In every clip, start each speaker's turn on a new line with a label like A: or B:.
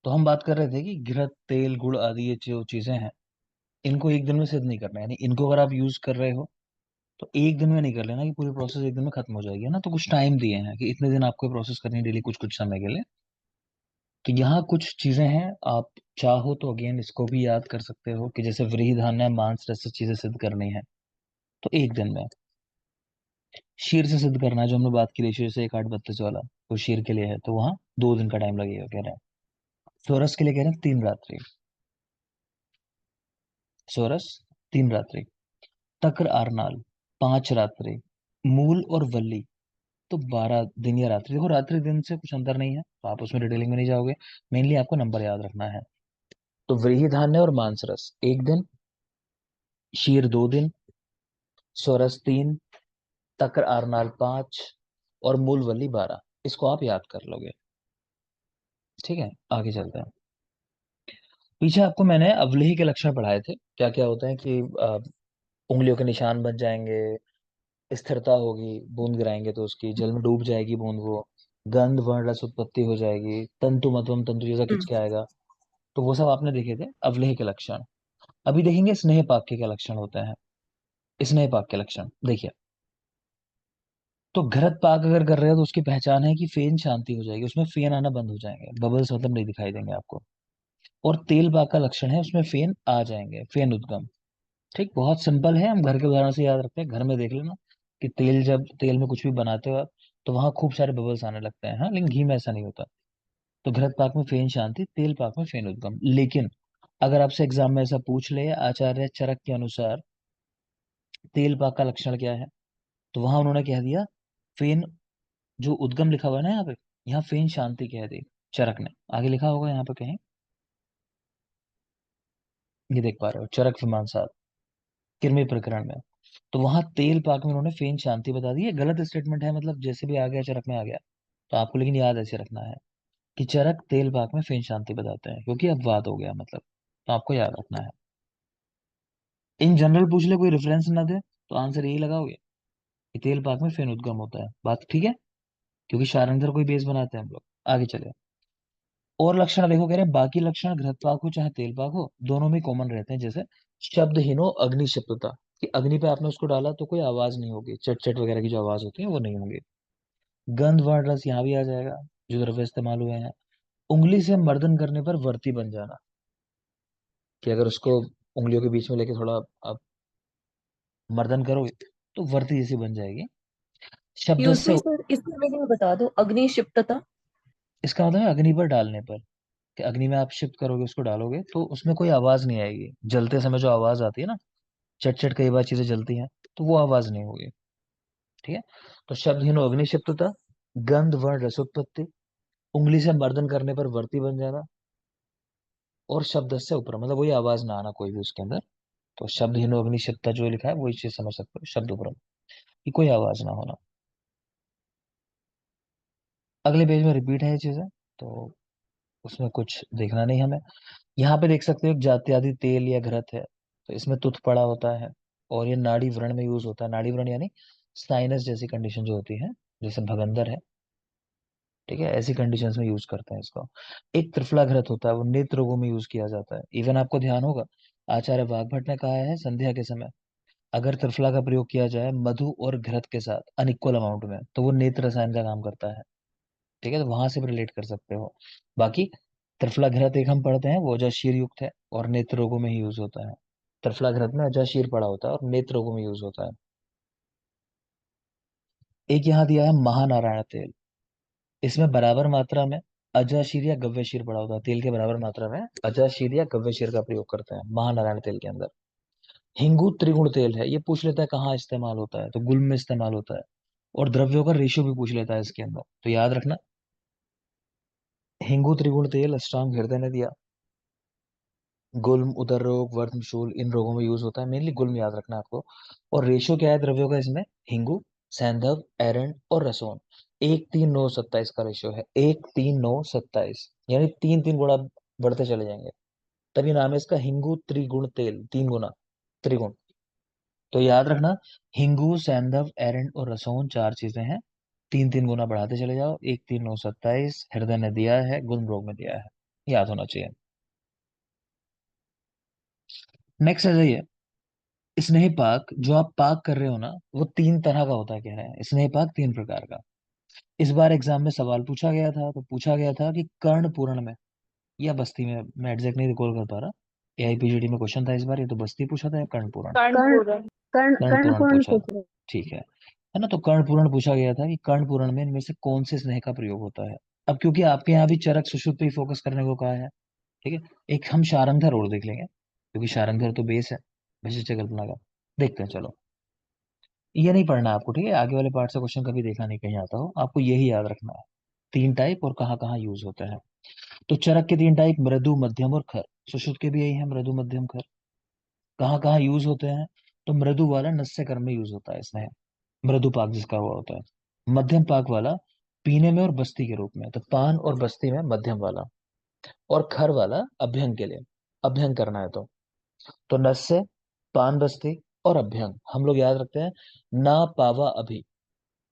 A: तो हम बात कर रहे थे कि घृत, तेल, गुड़ आदि ये जो चीजें हैं, इनको एक दिन में सिद्ध नहीं करना है। यानी इनको अगर आप यूज कर रहे हो तो एक दिन में नहीं कर लेना कि पूरी प्रोसेस एक दिन में खत्म हो जाएगी, है ना। तो कुछ टाइम दिए हैं कि इतने दिन आपको प्रोसेस करनी है डेली, कुछ कुछ समय के लिए। तो यहाँ कुछ चीजें हैं, आप चाहो तो अगेन इसको भी याद कर सकते हो कि जैसे व्रीहि धान्य, मांस, रस से चीजें सिद्ध करनी है तो एक दिन में। शीर से सिद्ध करना है जो हमने बात की, रेशियो से 1:8:32 वाला, वो शीर के लिए है तो वहाँ 2 दिन का टाइम लगेगा कह रहे हैं। सोरस के लिए कह रहे हैं 3 रात्रि। सोरस 3 रात्रि। तक्र आरनाल 5 रात्रि। मूल और वल्ली तो 12 दिन या रात्रि। देखो रात्रि दिन से कुछ अंतर नहीं है तो आप उसमें डिटेलिंग में नहीं जाओगे, मेनली आपको नंबर याद रखना है। तो व्रीहि धान्य और मांसरस एक दिन, शीर 2 दिन, सोरस 3, तक्र आरनाल 5 और मूल वल्ली 12। इसको आप याद कर लोगे। ठीक है, आगे चलते हैं। पीछे आपको मैंने अवलेही के लक्षण पढ़ाए थे, क्या क्या होता है कि उंगलियों के निशान बन जाएंगे, स्थिरता होगी, बूंद गिराएंगे तो उसकी जल में डूब जाएगी बूंद वो, गंध वर्ण रस उत्पत्ति हो जाएगी, तंतु मतवम तंतु जैसा खिंच
B: हम्म।
A: के आएगा। तो वो सब आपने देखे थे अवलेह के लक्षण। अभी देखेंगे स्नेह पाक्य के लक्षण होते हैं। स्नेह पाक के लक्षण देखिए। तो घृत पाक अगर कर रहे हो तो उसकी पहचान है कि फेन शांति हो जाएगी, उसमें फेन आना बंद हो जाएंगे, बबल्स मतलब नहीं दिखाई देंगे आपको। और तेल पाक का लक्षण है, उसमें फेन आ जाएंगे, फेन उद्गम। ठीक, बहुत सिंपल है, हम घर के उदाहरण से याद रखते हैं, घर में देख लेना कि तेल, जब तेल में कुछ भी बनाते हो आप तो वहां खूब सारे बबल्स आने लगते हैं, हाँ, लेकिन घी में ऐसा नहीं होता। तो घृत पाक में फेन शांति, तेल पाक में फेन उद्गम। लेकिन अगर आपसे एग्जाम में ऐसा पूछ ले आचार्य चरक के अनुसार तेल पाक का लक्षण क्या है, तो वहां उन्होंने कह दिया फेन, जो उद्गम लिखा हुआ है ना यहाँ पे, यहाँ फेन शांति कह दी चरक ने। आगे लिखा होगा यहाँ पे कहीं, ये देख पा रहे हो, चरक विमानसार किरमी प्रकरण में। तो वहां तेल पाक में उन्होंने फेन शांति बता दी है। गलत स्टेटमेंट है, मतलब जैसे भी आ गया चरक में आ गया। तो आपको लेकिन याद ऐसे रखना है कि चरक तेल पाक में फेन शांति बताते हैं, क्योंकि अपवाद हो गया मतलब। तो आपको याद रखना है। इन जनरल पूछ ले, कोई रेफरेंस ना दे, तो आंसर यही लगाओगे कि तेल पाक में फेन उद्गम होता है। बात ठीक है, क्योंकि शारंगर कोई बेस बनाते हैं हम लोग। आगे चले। और लक्षण देखो, कह रहे हैं बाकी लक्षण घृत पाक हो चाहे तेल पाक हो, दोनों में कॉमन रहते हैं। जैसे शब्दहीनो अग्नि शब्दता, कि अग्नि पे आपने उसको डाला तो कोई आवाज नहीं होगी, चट चट वगैरह की जो आवाज होती है वो नहीं होगी। गंध वर्ण रस यहाँ भी आ जाएगा, जो द्रव्य इस्तेमाल हुए हैं। उंगली से मर्दन करने पर वर्ती बन जाना, कि अगर उसको उंगलियों के बीच में लेके थोड़ा आप मर्दन करोगे तो वर्ती जैसी बन जाएगी।
B: ये
A: शब्द से,
B: उसमें सर इसमें मीनिंग बता दो, अग्निशिप्तता।
A: इसका मतलब है अग्नि पर डालने पर, कि अग्नि में आप शिफ्ट करोगे, उसको डालोगे तो उसमें कोई आवाज नहीं आएगी। जलते समय जो आवाज आती है ना, चट चट कई बार चीजें जलती हैं, तो वो आवाज नहीं होगी। ठीक है। तो शब्द हीनो अग्नि शिप्तता, गंध वर्ण रसोत्पत्ति, उंगली से मर्दन करने पर वर्ती बन जाना, और शब्द से ऊपर मतलब वही आवाज ना आना कोई भी उसके अंदर। तो शब्द हीनो अग्नि शिप्ता जो लिखा है वही चीज समझ सकते हो, शब्द ऊपर कि कोई आवाज ना होना। अगले पेज में रिपीट है ये चीजें, तो उसमें कुछ देखना नहीं हमें। यहाँ पे देख सकते हो एक जात्यादि तेल या घृत है, तो इसमें तुथ पड़ा होता है। और ये नाड़ी व्रण में यूज होता है। नाड़ी व्रण यानी साइनस जैसी कंडीशन जो होती है, जैसे भगंदर है, ठीक है, ऐसी कंडीशंस में यूज करते हैं इसको। एक त्रिफला घृत होता है, वो नेत्र रोगों में यूज किया जाता है। इवन आपको ध्यान होगा, आचार्य वाग्भट ने कहा है संध्या के समय अगर त्रिफला का प्रयोग किया जाए मधु और घृत के साथ अनइक्वल अमाउंट में, तो वो नेत्र रसायन का काम करता है। ठीक है, तो वहां से भी रिलेट कर सकते हो। बाकी त्रिफला घृत एक हम पढ़ते हैं, वो अजाशीर युक्त है और नेत्र रोगों में ही यूज होता है। त्रिफला घृत में अजाशीर पड़ा होता है और नेत्र रोगों में यूज होता है। एक यहाँ दिया है महानारायण तेल, इसमें बराबर मात्रा में अजाशीर या गव्यशीर पड़ा होता है। तेल के बराबर मात्रा में अजाशीर या गव्यशीर का प्रयोग करते हैं महानारायण तेल के अंदर। हिंगू त्रिगुण तेल है, ये पूछ लेता है कहाँ इस्तेमाल होता है, तो गुल्म में इस्तेमाल होता है। और द्रव्यों का रेशियो भी पूछ लेता है इसके अंदर, तो याद रखना। हिंगू त्रिगुण तेल अष्टांग हृदय ने दिया। गुल्म, उदर रोग, वर्मशूल, इन रोगों में यूज होता है, मेनली गुल्म याद रखना आपको। और रेशियो क्या है द्रव्यों का इसमें, हिंगू, सैंधव, एरंड और रसोन, 1:3:9:27 का रेशियो है। 1:3:9:27, यानी 3-3 गुणा बढ़ते चले जाएंगे। तभी नाम है इसका हिंगू त्रिगुण तेल, 3 गुना त्रिगुण। तो याद रखना, हिंगू, सैंधव, एरंड और रसोन 4 चीजें हैं। 3-3 गुना बढ़ाते चले जाओ। 1:3:9:27 हृदय ने दिया है, गुल्म रोग में दिया है। याद होना चाहिए। नेक्स्ट आ जाइए। स्नेह पाक जो आप पाक कर रहे हो ना, वो तीन तरह का होता है, कह रहे हैं स्नेह पाक तीन प्रकार का। इस बार एग्जाम में सवाल पूछा गया था, तो पूछा गया था कि कर्णपूरण में या बस्ती में, मैं एग्जैक्ट नहीं रिकॉल कर पा रहा, एआईपीजीडी में क्वेश्चन था इस बार, ये तो बस्ती पूछा था या कर्णपूरण?
B: कर्णपुर।
A: कर्णपूरण
B: कर्णपुरण
A: पूछा।
B: पूछ रहे।
A: ठीक है ना? तो कर्णपूरण पूछा गया था कि कर्णपूरण में इनमें से कौन से स्नेह का प्रयोग होता है। अब क्योंकि आपके यहाँ भी चरक सुषुप्त पे ही फोकस करने को कहा है, ठीक है, एक हम शारंगधर और देख लेंगे, क्योंकि शारंगधर तो बेस है विशिष्ट कल्पना का। देखते हैं चलो। ये नहीं पढ़ना आपको, ठीक है, आगे वाले पार्ट से क्वेश्चन कभी देखा नहीं कहीं आता हो, आपको यही याद रखना है। तीन टाइप और कहाँ कहाँ यूज होता है। तो चरक के तीन टाइप, मृदु मध्यम और खर। सुश्रुत के भी यही है, मृदु मध्यम खर। कहाँ कहाँ यूज होते हैं? तो मृदु वाला नस्य कर्म में यूज होता है इसमें, मृदु पाक जिसका हुआ होता है। मध्यम पाक वाला पीने में और बस्ती के रूप में, तो पान और बस्ती में मध्यम वाला। और खर वाला अभ्यंग के लिए, अभ्यंग करना है तो नस्य, पान बस्ती और अभ्यंग हम लोग याद रखते हैं। ना पावा अभी,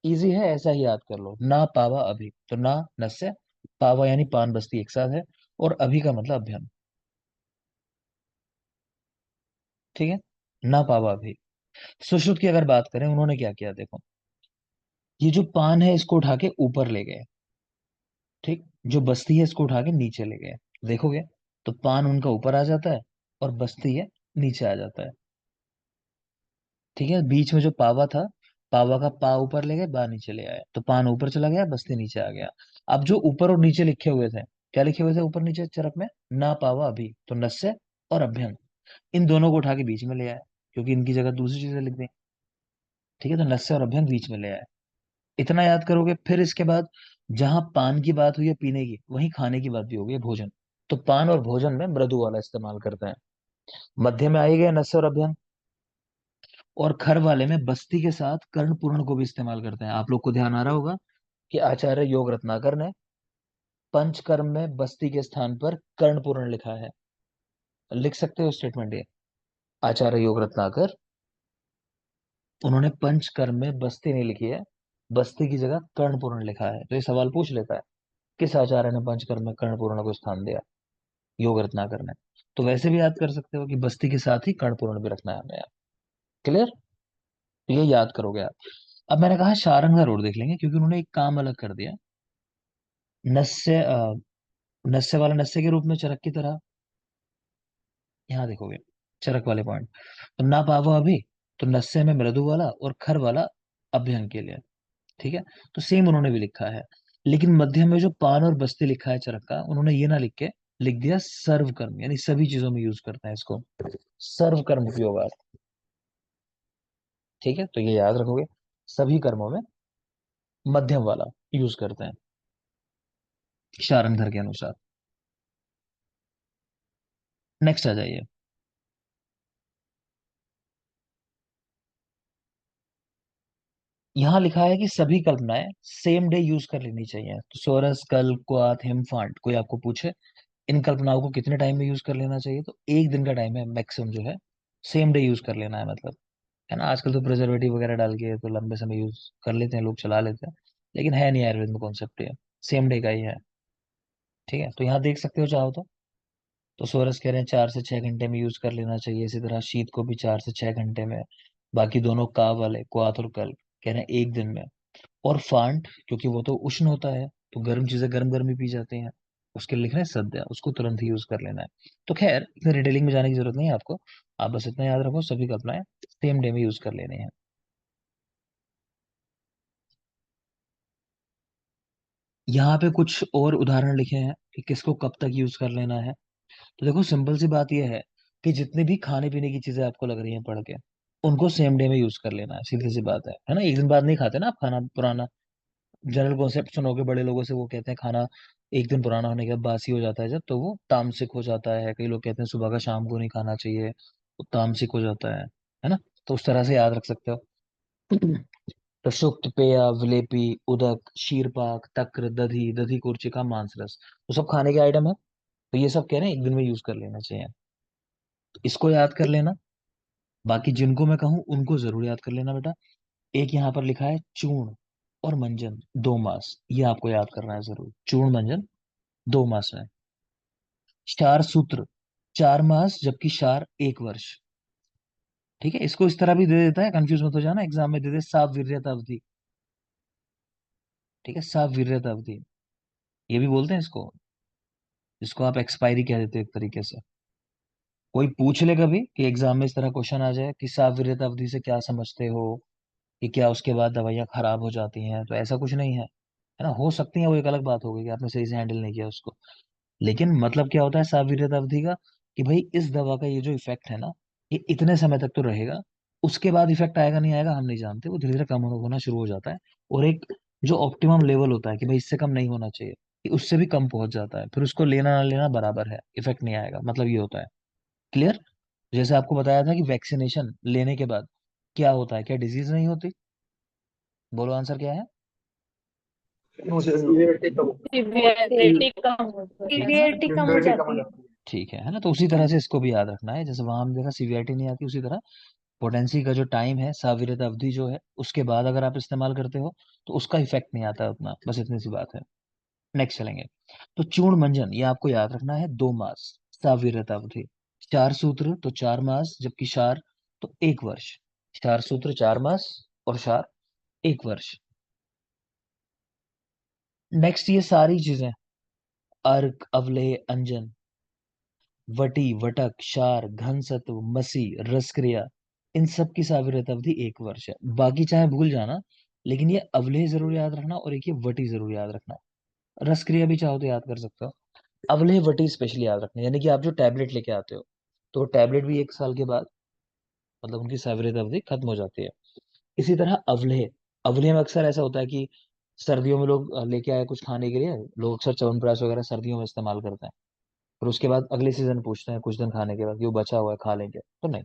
A: इजी है, ऐसा ही याद कर लो, ना पावा अभी, तो ना नस्य, पावा यानी पान बस्ती एक साथ है, और अभी का मतलब अभ्यंग। ठीक है, ना पावा अभी। सुश्रुत की अगर बात करें, उन्होंने क्या किया देखो, ये जो पान है इसको उठा के ऊपर ले गए, ठीक, जो बस्ती है इसको उठा के नीचे ले गए। देखोगे तो पान उनका ऊपर आ जाता है और बस्ती है नीचे आ जाता है। ठीक है, बीच में जो पावा था, पावा का पा ऊपर ले गए, बा नीचे ले आए, तो पान ऊपर चला गया, बस्ती नीचे आ गया। अब जो ऊपर और नीचे लिखे हुए थे, क्या लिखे हुए थे ऊपर नीचे चरक में? ना पावा अभी, तो नस्य और अभ्यंग, इन दोनों को उठा के बीच में ले आए, क्योंकि इनकी जगह दूसरी चीजें लिख दी। ठीक है, तो नस्य और अभ्यंग बीच में ले आए। इतना याद करोगे, फिर इसके बाद जहां पान की बात हुई है पीने की, वहीं खाने की बात भी होगी, भोजन। तो पान और भोजन में मृदु वाला इस्तेमाल करते हैं। मध्य में आई गए नस्य और अभ्यंग। और खर वाले में बस्ती के साथ कर्ण पूर्ण को भी इस्तेमाल करते हैं। आप लोग को ध्यान आ रहा होगा कि आचार्य योग रत्नाकर ने पंचकर्म में बस्ती के स्थान पर कर्ण पूर्ण लिखा है। लिख सकते हो स्टेटमेंट ये, आचार्य योग रत्नाकर, उन्होंने पंचकर्म में बस्ती नहीं लिखी है, बस्ती की जगह कर्ण पूर्ण लिखा है। तो ये सवाल पूछ लेता है, किस आचार्य ने पंचकर्म में कर्ण पूर्ण को स्थान दिया? योग रत्नाकर ने। तो वैसे भी याद कर सकते हो कि बस्ती के साथ ही कर्ण पूर्ण भी रखना है हमें। क्लियर? तो ये याद करोगे आप। अब मैंने कहा शारंगधर और देख लेंगे, क्योंकि उन्होंने एक काम अलग कर दिया। नस्य नस्य वाला नस्य के रूप में चरक की तरह, यहाँ देखोगे चरक वाले पॉइंट, तो ना पावो अभी, तो नस्य में मृदु वाला और खर वाला अभ्यंग के लिए। ठीक है, तो सेम उन्होंने भी लिखा है। लेकिन मध्य में जो पान और बस्ती लिखा है चरक का, उन्होंने ये ना लिख के लिख दिया सर्वकर्म, यानी सभी चीजों में यूज करते हैं इसको, सर्वकर्म उपयोगार्थ। ठीक है, तो ये याद रखोगे, सभी कर्मों में मध्यम वाला यूज करते हैं शारंगधर के अनुसार। नेक्स्ट आ जाइए। यहाँ लिखा है कि सभी कल्पनाएं सेम डे यूज कर लेनी चाहिए। तो सोरस, कल, क्वाथ, हिमफांट, कोई आपको पूछे इन कल्पनाओं को कितने टाइम में यूज कर लेना चाहिए, तो एक दिन का टाइम है मैक्सिमम जो है, सेम डे यूज कर लेना है मतलब। है ना, आजकल तो प्रिजर्वेटिव वगैरह डाल के तो लंबे समय यूज कर लेते हैं लोग, चला लेते हैं, लेकिन है नहीं आयुर्वेद में कॉन्सेप्ट, ये सेम डे का ही है। ठीक है, तो यहाँ देख सकते हो चाहो तो सोरस कह रहे हैं 4 से 6 घंटे में यूज कर लेना चाहिए, इसी तरह शीत को भी 4 से 6 घंटे में। बाकी दोनों का वाले क्वाथ और कल कह रहे हैं एक दिन में। और फांट, क्योंकि वो तो उष्ण होता है, तो गर्म चीजें गर्म गर्म ही पी जाते हैं, उसके लिए लिख रहे हैं सद्या, उसको तुरंत ही यूज कर लेना है। तो खैर इतने डिटेलिंग में जाने की जरूरत नहीं है आपको, आप बस इतना याद रखो, सभी कल्पनाएं सेम डे में यूज कर लेने हैं। यहाँ पे कुछ और उदाहरण लिखे हैं कि किसको कब तक यूज कर लेना है। तो देखो सिंपल सी बात यह है कि जितनी भी खाने पीने की चीजें आपको लग रही हैं पढ़ के, उनको सेम डे में यूज कर लेना है, सीधी सी बात है ना? एक दिन बाद नहीं खाते ना आप खाना पुराना। जनरल कॉन्सेप्ट सुनोगे बड़े लोगों से, वो कहते हैं खाना एक दिन पुराना होने के बाद बासी हो जाता है जब, तो वो तामसिक हो जाता है। कई लोग कहते हैं सुबह का शाम को नहीं खाना चाहिए, वो तामसिक हो जाता है ना? तो उस तरह से याद रख सकते हो। तो सुक्त, पेया, विलेपी, उदक, शीरपाक, तक्र, दधी, दधी कुर्चिका, मांस रस, तो सब खाने के आइटम है। तो ये सब कह रहे हैं एक दिन में यूज कर लेना चाहिए, तो इसको याद कर लेना। बाकी जिनको मैं कहूँ उनको जरूर याद कर लेना बेटा। एक यहाँ पर लिखा है चूर्ण और मंजन 2 मास, ये आपको याद करना है जरूर, चूर्ण मंजन 2 मास में। शार सूत्र 4 मास जबकि शार 1 वर्ष। ठीक है, इसको इस तरह भी दे देता है, कंफ्यूज मत हो जाना, एग्जाम में दे दे सावीर्यता अवधि। ठीक है, सावीर्यता अवधि ये भी बोलते हैं इसको, जिसको आप एक्सपायरी कह देते हो एक तरीके से। कोई पूछ ले कभी कि एग्जाम में इस तरह क्वेश्चन आ जाए कि सावीर्यता अवधि से क्या समझते हो, कि क्या उसके बाद दवाइयाँ खराब हो जाती हैं, तो ऐसा कुछ नहीं है ना। हो सकती है, वो एक अलग बात होगी कि आपने सही से हैंडल नहीं किया उसको। लेकिन मतलब क्या होता है साविर्यता अवधि का, कि भाई इस दवा का ये जो इफेक्ट है ना, ये इतने समय तक तो रहेगा, उसके बाद इफेक्ट आएगा नहीं आएगा हम नहीं जानते, वो धीरे धीरे कम होना शुरू हो जाता है। और एक जो ऑप्टिमम लेवल होता है कि भाई इससे कम नहीं होना चाहिए, कि उससे भी कम पहुंच जाता है, फिर उसको लेना ना लेना बराबर है, इफेक्ट नहीं आएगा, मतलब ये होता है। क्लियर। जैसे आपको बताया था कि वैक्सीनेशन लेने के बाद क्या होता है, क्या डिजीज नहीं होती? बोलो आंसर क्या है।
C: सीवीआरटी कम
B: सीवियरिटी कम हो
A: ठीक है ना।
B: सीवियरिटी कम हो जाती है।
A: ठीक है ना, तो उसी तरह से इसको भी याद रखना है, जैसे वहां हमने देखा सीवीआरटी नहीं आती, उसी तरह पोटेंसी का जो टाइम है, साविरता अवधि जो है, उसके बाद अगर आप इस्तेमाल करते हो तो उसका इफेक्ट नहीं आता उतना, बस इतनी सी बात है। नेक्स्ट चलेंगे। तो चूर्ण मंजन ये आपको याद रखना है, 2 मास साविरता अवधि। चार सूत्र तो 4 मास जबकि शार तो 1 वर्ष। चार सूत्र 4 मास और शार 1 वर्ष। नेक्स्ट ये सारी चीजें, अर्क अवलेह अंजन वटी वटक क्षार घन सत्व मसी रसक्रिया, इन सब की साविरता अवधि 1 वर्ष है। बाकी चाहे भूल जाना, लेकिन ये अवलेह जरूर याद रखना और एक ये वटी जरूर याद रखना। रसक्रिया भी चाहो तो याद कर सकते हो। अवलेह वटी स्पेशली याद रखना, यानी कि आप जो टैबलेट लेके आते हो, तो टैबलेट भी 1 साल के बाद मतलब उनकी साविरता अवधि खत्म हो जाती है। इसी तरह अवलेह, अवलेह में अक्सर ऐसा होता है कि सर्दियों में लोग लेके आए कुछ खाने के लिए, लोग अक्सर च्यवनप्राश वगैरह सर्दियों में इस्तेमाल करते हैं, फिर उसके बाद अगले सीजन पूछते हैं कुछ दिन खाने के बाद कि वो बचा हुआ है खा लेंगे, तो नहीं,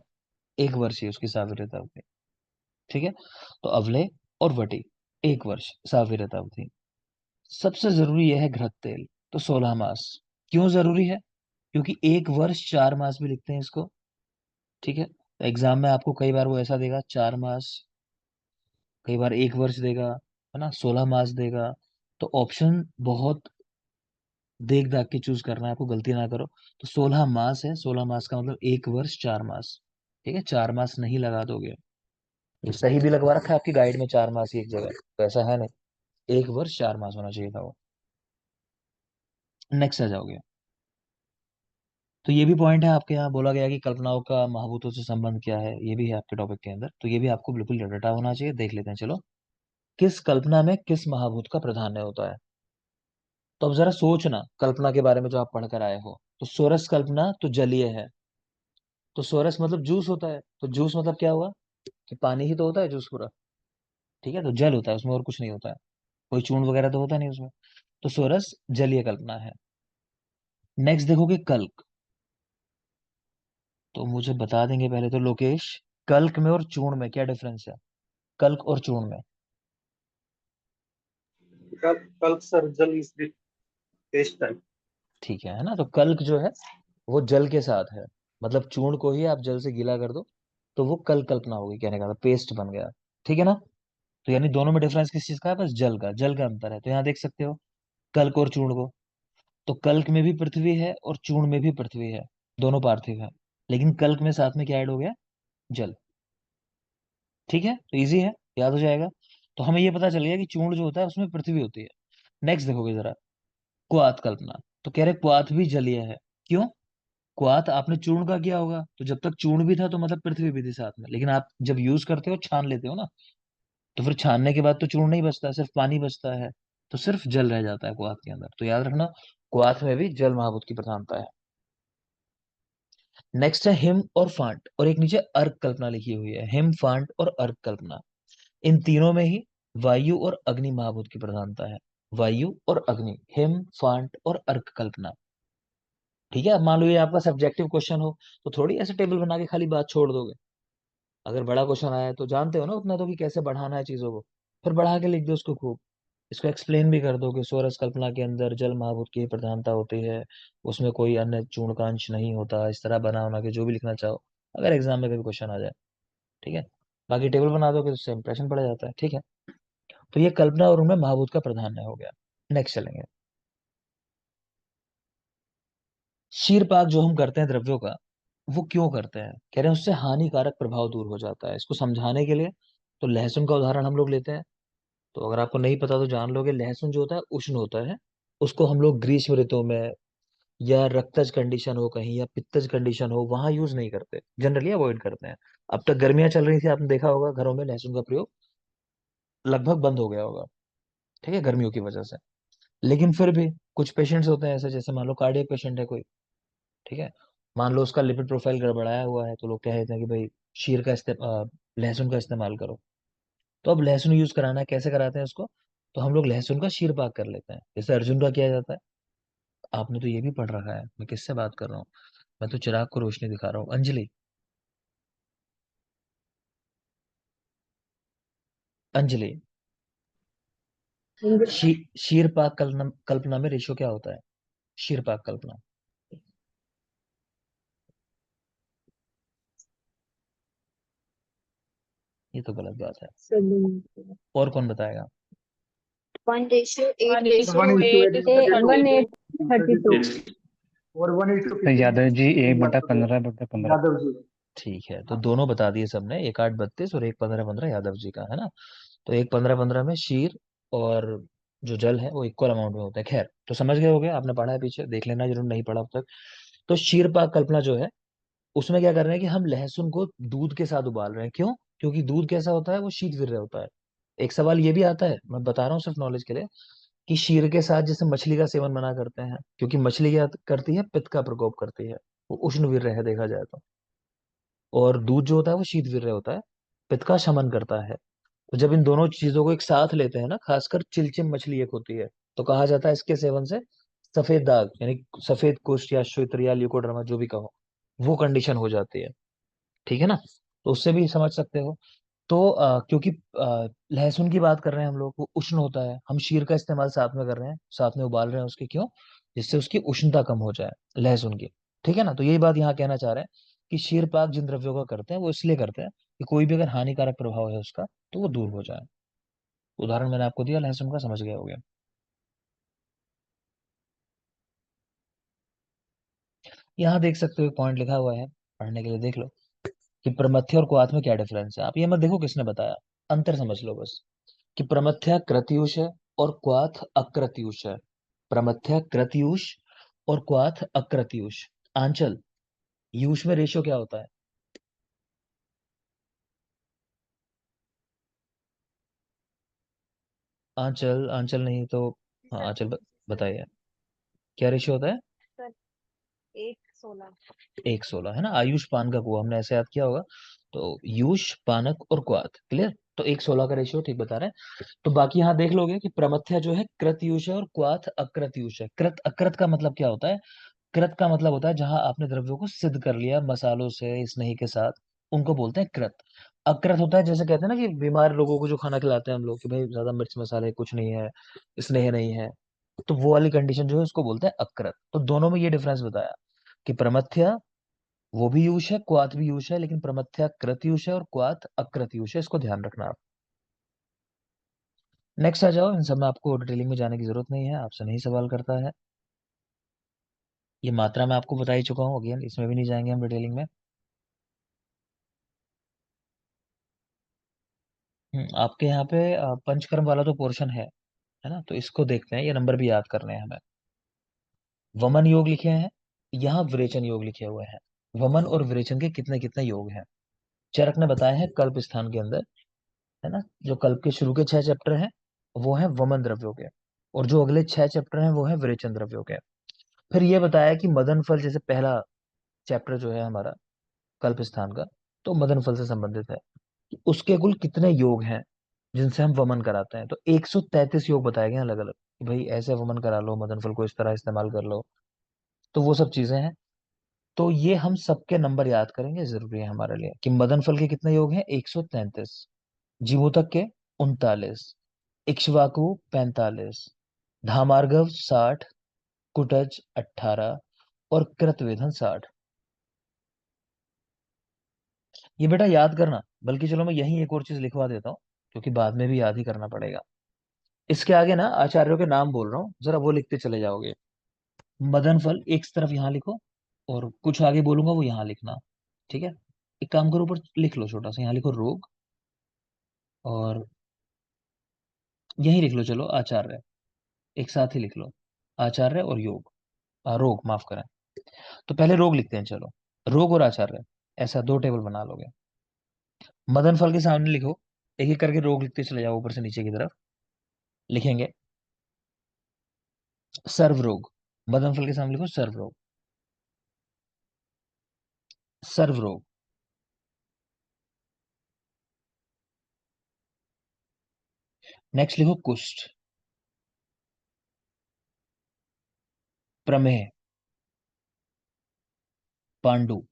A: 1 वर्ष ही उसकी साविरता अवधि। ठीक है, तो अवले और वटी 1 वर्ष साविरता अवधि। सबसे जरूरी यह है घृत तेल, तो 16 मास। क्यों जरूरी है? क्योंकि 1 वर्ष 4 मास भी लिखते हैं इसको। ठीक है, तो एग्जाम में आपको कई बार वो ऐसा देगा 4 मास, कई बार 1 वर्ष देगा, है ना, 16 मास देगा। तो ऑप्शन बहुत देख दाख के चूज करना है आपको, गलती ना करो। तो 16 मास है, 16 मास का मतलब 1 वर्ष 4 मास। ठीक है, 4 मास नहीं लगा दोगे। ये सही भी लगवा रखा है आपकी गाइड में, 4 मास ही एक जगह, तो ऐसा है नहीं, 1 वर्ष 4 मास होना चाहिए था वो। नेक्स्ट आ जाओगे। तो ये भी पॉइंट है आपके यहाँ, बोला गया कि कल्पनाओं का महाभूतों से संबंध क्या है, ये भी है आपके टॉपिक के अंदर, तो ये भी आपको बिल्कुल रटा होना चाहिए। देख लेते हैं चलो। किस कल्पना में किस महाभूत का प्राधान्य होता है? तो अब जरा सोचना कल्पना के बारे में जो आप पढ़ कर आए हो, तो सोरस कल्पना तो जलीय है, तो सोरस मतलब जूस होता है, तो जूस मतलब क्या हुआ, कि पानी ही तो होता है जूस पूरा। ठीक है, तो जल होता है उसमें और कुछ नहीं होता है, कोई चूर्ण वगैरह तो होता नहीं उसमें, तो सोरस जलीय कल्पना है। नेक्स्ट देखोगे कल्क, तो मुझे बता देंगे पहले तो लोकेश, कल्क में और चूर्ण में क्या डिफरेंस है, कल्क और चूर्ण में?
C: कल सर जल मिश्रित पेस्ट टाइप।
A: ठीक है ना, तो कल्क जो है वो जल के साथ है, मतलब चूर्ण को ही आप जल से गीला कर दो, तो वो कल कल्पना होगी, कहने का पेस्ट बन गया। ठीक है ना, तो यानी दोनों में डिफरेंस किस चीज का है, बस जल का, जल का अंतर है। तो यहाँ देख सकते हो कल्क और चूर्ण को, तो कल्क में भी पृथ्वी है और चूर्ण में भी पृथ्वी है, दोनों पार्थिव है, लेकिन कल्क में साथ में क्या ऐड हो गया, जल। ठीक है, तो इजी है, याद हो जाएगा। तो हमें ये पता चल गया कि चूर्ण जो होता है उसमें पृथ्वी होती है। नेक्स्ट देखोगे जरा, क्वाथ कल्पना, तो कह रहे क्वाथ भी जलीय है। क्यों? क्वाथ आपने चूर्ण का किया होगा, तो जब तक चूर्ण भी था तो मतलब पृथ्वी भी थी साथ में, लेकिन आप जब यूज करते हो छान लेते हो ना, तो फिर छानने के बाद तो चूर्ण नहीं बचता, सिर्फ पानी बचता है, तो सिर्फ जल रह जाता है क्वाथ के अंदर, तो याद रखना क्वाथ में भी जल महाभूत की प्रधानता है। नेक्स्ट है हिम और फांट, और एक नीचे अर्क कल्पना लिखी हुई है, हिम फांट और अर्क कल्पना, इन तीनों में ही वायु और अग्नि महाभूत की प्रधानता है। वायु और अग्नि, हिम फांट और अर्क कल्पना। ठीक है, अब मान लो ये आपका सब्जेक्टिव क्वेश्चन हो, तो थोड़ी ऐसे टेबल बना के खाली बात छोड़ दोगे। अगर बड़ा क्वेश्चन आया है तो जानते हो ना उतना तो, कि कैसे बढ़ाना है चीजों को, फिर बढ़ा के लिख दो उसको खूब। इसको एक्सप्लेन भी कर दो कि सोरस कल्पना के अंदर जल महाभूत की प्रधानता होती है, उसमें कोई अन्य चूर्णकांश नहीं होता, इस तरह बना होना के जो भी लिखना चाहो, अगर एग्जाम में कभी क्वेश्चन आ जाए। ठीक है, बाकी टेबल बना दोगे तो उससे इंप्रेशन पड़ जाता है। ठीक है, तो ये कल्पना और उनमें महाभूत का प्राधान्य हो गया। नेक्स्ट चलेंगे। शीरपाक जो हम करते हैं द्रव्यों का, वो क्यों करते हैं? कह रहे हैं उससे हानिकारक प्रभाव दूर हो जाता है। इसको समझाने के लिए तो लहसुन का उदाहरण हम लोग लेते हैं। तो अगर आपको नहीं पता तो जान लोगे, लहसुन जो होता है उष्ण होता है। उसको हम लोग ग्रीष्म ऋतु में, या रक्तज कंडीशन हो कहीं, या पित्तज कंडीशन हो, वहां यूज नहीं करते, जनरली अवॉइड करते हैं। अब तक गर्मियां चल रही थी, आपने देखा होगा घरों में लहसुन का प्रयोग लगभग बंद हो गया होगा, ठीक है, गर्मियों की वजह से। लेकिन फिर भी कुछ पेशेंट्स होते हैं ऐसे, जैसे मान लो कार्डियक पेशेंट है कोई, ठीक है, मान लो उसका लिपिड प्रोफाइल गड़बड़ाया हुआ है, तो लोग कह देते हैं कि भाई शीर का लहसुन का इस्तेमाल करो। तो अब लहसुन यूज कराना है, कैसे कराते हैं उसको? तो हम लोग लहसुन का शीर पाक कर लेते हैं, जैसे अर्जुन का किया जाता है। आपने तो ये भी पढ़ रखा है, मैं किससे बात कर रहा हूँ? मैं तो चिराग को रोशनी दिखा रहा हूँ। अंजलि, अंजलि, शीर पाक कल्पना, कल्पना में रेशो क्या होता है? शीर पाक कल्पना, ये तो गलत बात है। और कौन बताएगा?
B: 1:8
C: one is to eight
B: to 1:32
C: और 1:15
D: तो यादव जी एक बटा
C: यादव
D: पंद्रह बटा पंद्रह
C: यादव जी।
A: ठीक है, तो दोनों बता दिए सबने, एक 8:32 और एक 15:15 यादव जी का है ना। तो एक 15:15 में शीर और जो जल है वो इक्वल अमाउंट में होता है। खैर, तो समझ गए होगे, आपने पढ़ा है, पीछे देख लेना जरूर, नहीं पढ़ा अब तक। तो शीर पाक कल्पना जो है, उसमें क्या कर रहे हैं कि हम लहसुन को दूध के साथ उबाल रहे हैं। क्यों? क्योंकि दूध कैसा होता है, वो शीतवीर्य होता है। एक सवाल ये भी आता है, मैं बता रहा हूँ सिर्फ नॉलेज के लिए, कि शीर के साथ जैसे मछली का सेवन मना करते हैं, क्योंकि मछली क्या करती है, पित्त का प्रकोप करती है, वो उष्ण वीर्य है देखा जाए तो। और दूध जो होता है वो शीतवीर्य होता है, पित्त का शमन करता है। तो जब इन दोनों चीजों को एक साथ लेते हैं ना, खासकर चिलचिम मछली एक होती है, तो कहा जाता है इसके सेवन से सफेद दाग, यानी सफेद कुष्ठ या श्वेत या ल्यूकोड्रामा जो भी कहो, वो कंडीशन हो जाती है। ठीक है ना? तो उससे भी समझ सकते हो। तो क्योंकि लहसुन की बात कर रहे हैं हम लोग, वो उष्ण होता है, हम शीर का इस्तेमाल साथ में कर रहे हैं, साथ में उबाल रहे हैं उसके, क्यों? जिससे उसकी उष्णता कम हो जाए, लहसुन की। ठीक है ना? तो यही बात यहाँ कहना चाह रहे हैं कि शीर पाक जिन द्रव्यों का करते हैं वो इसलिए करते हैं कि कोई भी अगर हानिकारक प्रभाव है उसका, तो वो दूर हो जाए। उदाहरण मैंने आपको दिया लहसुन का, समझ गए होगे। यहाँ देख सकते हो पॉइंट लिखा हुआ है, पढ़ने के लिए देख लो, कि प्रमथ्य और क्वाथ में क्या डिफरेंस है। आप ये मत देखो किसने बताया, अंतर समझ लो बस, कि प्रमथ्या कृतयुष है और क्वाथ अकृतयुष है। प्रमथ्या कृतयुष और क्वाथ अकृतयुष। आंचल, यूष में रेशियो क्या होता है? आंचल, आंचल नहीं तो, हाँ आंचल बताइए, क्या रेशियो होता है?
B: 1:16
A: 1:16 है ना, आयुष पान का कुआ, हमने ऐसे याद किया होगा। तो यूष, पानक और क्वाथ, क्लियर? तो 1:16 का रेशियो, ठीक बता रहे हैं। तो बाकी यहाँ देख लोगे कि प्रमथ्या जो है कृतयुष है और क्वाथ अकृतयुष है। कृत अकृत का मतलब क्या होता है? कृत का मतलब होता है जहां आपने द्रव्यों को सिद्ध कर लिया मसालों से, स्नेही के साथ, उनको बोलते हैं कृत। अकृत होता है, जैसे कहते हैं ना कि बीमार लोगों को जो खाना खिलाते हैं हम लोग, कि भाई ज्यादा मिर्च मसाले कुछ नहीं है, स्नेह नहीं है, तो वो वाली कंडीशन जो है उसको बोलते हैं अकृत। तो दोनों में ये डिफरेंस बताया कि प्रमथ्या वो भी यूज है, क्वाथ भी यूज है, लेकिन प्रमथ्या कृत यूज है और क्वाथ अकृत यूज है, इसको ध्यान रखना आप। नेक्स्ट आ जाओ, इन सब में आपको डिटेलिंग में जाने की जरूरत नहीं है, आपसे नहीं सवाल करता है। ये मात्रा मैं आपको बता ही चुका हूँ, अगेन इसमें भी नहीं जाएंगे हम डिटेलिंग में। आपके यहाँ पे पंचकर्म वाला तो पोर्शन है ना, तो इसको देखते हैं, ये नंबर भी याद करने हैं हमें। वमन योग लिखे हैं, यहाँ विरेचन योग लिखे हुए हैं। वमन और विरेचन के कितने कितने योग हैं, चरक ने बताया है कल्प स्थान के अंदर, है ना। जो कल्प के शुरू के 6 चैप्टर हैं वो हैं वमन द्रव्यों के, और जो अगले 6 चैप्टर हैं वो हैं विरेचन द्रव्यों के। फिर ये बताया कि मदन फल, जैसे पहला चैप्टर जो है हमारा कल्प स्थान का, तो मदन फल से संबंधित है, कि उसके कुल कितने योग हैं जिनसे हम वमन कराते हैं। तो 133 योग बताए गए हैं अलग अलग, कि भाई ऐसे वमन करा लो, मदन फल को इस तरह इस्तेमाल कर लो। तो वो सब चीजें हैं। तो ये हम सबके नंबर याद करेंगे, जरूरी है हमारे लिए, कि मदन फल के कितने योग हैं, 133, जीवोतक के 39, इक्ष्वाकु 45, धामार्गव 60, कुटज 18 और कृतवेधन 60। ये बेटा याद करना, बल्कि चलो मैं यहीं एक और चीज लिखवा देता हूँ, क्योंकि बाद में भी याद ही करना पड़ेगा। इसके आगे ना आचार्यों के नाम बोल रहा हूँ, जरा वो लिखते चले जाओगे। मदन फल एक तरफ यहाँ लिखो, और कुछ आगे बोलूंगा वो यहाँ लिखना, ठीक है। एक काम करो, ऊपर लिख लो छोटा सा, यहाँ लिखो रोग, और यही लिख लो, चलो आचार्य, एक साथ ही लिख लो, आचार्य और योग, रोग, माफ करें। तो पहले रोग लिखते हैं, चलो, रोग और आचार्य, ऐसा दो टेबल बना लोगे। मदन फल के सामने लिखो, एक एक करके रोग लिखते चले जाओ ऊपर से नीचे की तरफ। लिखेंगे सर्व रोग, मदन फल के सामने लिखो सर्व रोग, सर्व रोग। नेक्स्ट लिखो कुष्ठ, प्रमेह, पांडु,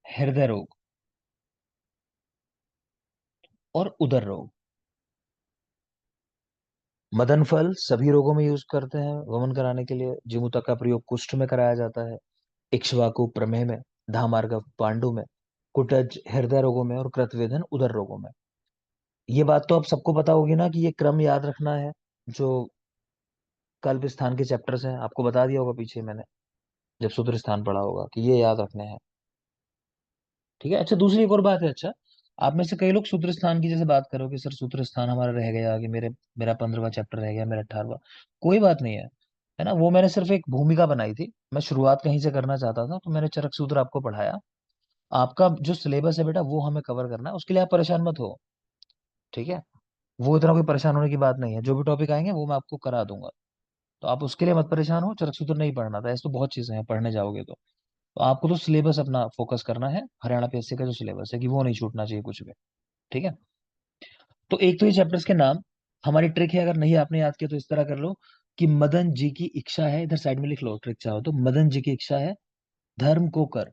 A: हृदय रोग और उदर रोग। मदन फल सभी रोगों में यूज करते हैं वमन कराने के लिए। जिमुता का प्रयोग कुष्ठ में कराया जाता है, इक्ष्वाकु प्रमेह में, धामार्ग पांडु में, कुटज हृदय रोगों में, और कृतवेधन उदर रोगों में। ये बात तो अब सबको पता होगी ना कि ये क्रम याद रखना है, जो कल्प स्थान के चैप्टर्स हैं, आपको बता दिया होगा पीछे मैंने, जब सूत्र स्थान पढ़ा होगा, कि ये याद रखने हैं, ठीक है। अच्छा, दूसरी एक और बात है, अच्छा, आप में से कई लोग सूत्र स्थान की जैसे बात करो कि सर सूत्र स्थान हमारा रह गया, कि मेरा 15वां चैप्टर रह गया, मेरा 18वां। कोई बात नहीं है ना, वो मैंने सिर्फ एक भूमिका बनाई थी, मैं शुरुआत कहीं से करना चाहता था, तो मैंने चरक सूत्र आपको पढ़ाया। आपका जो सिलेबस है बेटा, वो हमें कवर करना है, उसके लिए आप परेशान मत हो, ठीक है। वो इतना कोई परेशान होने की बात नहीं है, जो भी टॉपिक आएंगे वो मैं आपको करा दूंगा, तो आप उसके लिए मत परेशान हो। चरक सूत्र नहीं पढ़ना था, ऐसे तो बहुत चीजें हैं पढ़ने जाओगे तो आपको तो सिलेबस अपना फोकस करना है, हरियाणा पीएससी का जो सिलेबस है, कि वो नहीं छूटना चाहिए कुछ भी, ठीक है। तो एक तो ये चैप्टर्स के नाम, हमारी ट्रिक है, अगर नहीं आपने याद किया तो इस तरह कर लो कि मदन जी की इच्छा है, इधर साइड में लिख लो ट्रिक चाहो तो, मदन जी की इच्छा है धर्म को कर,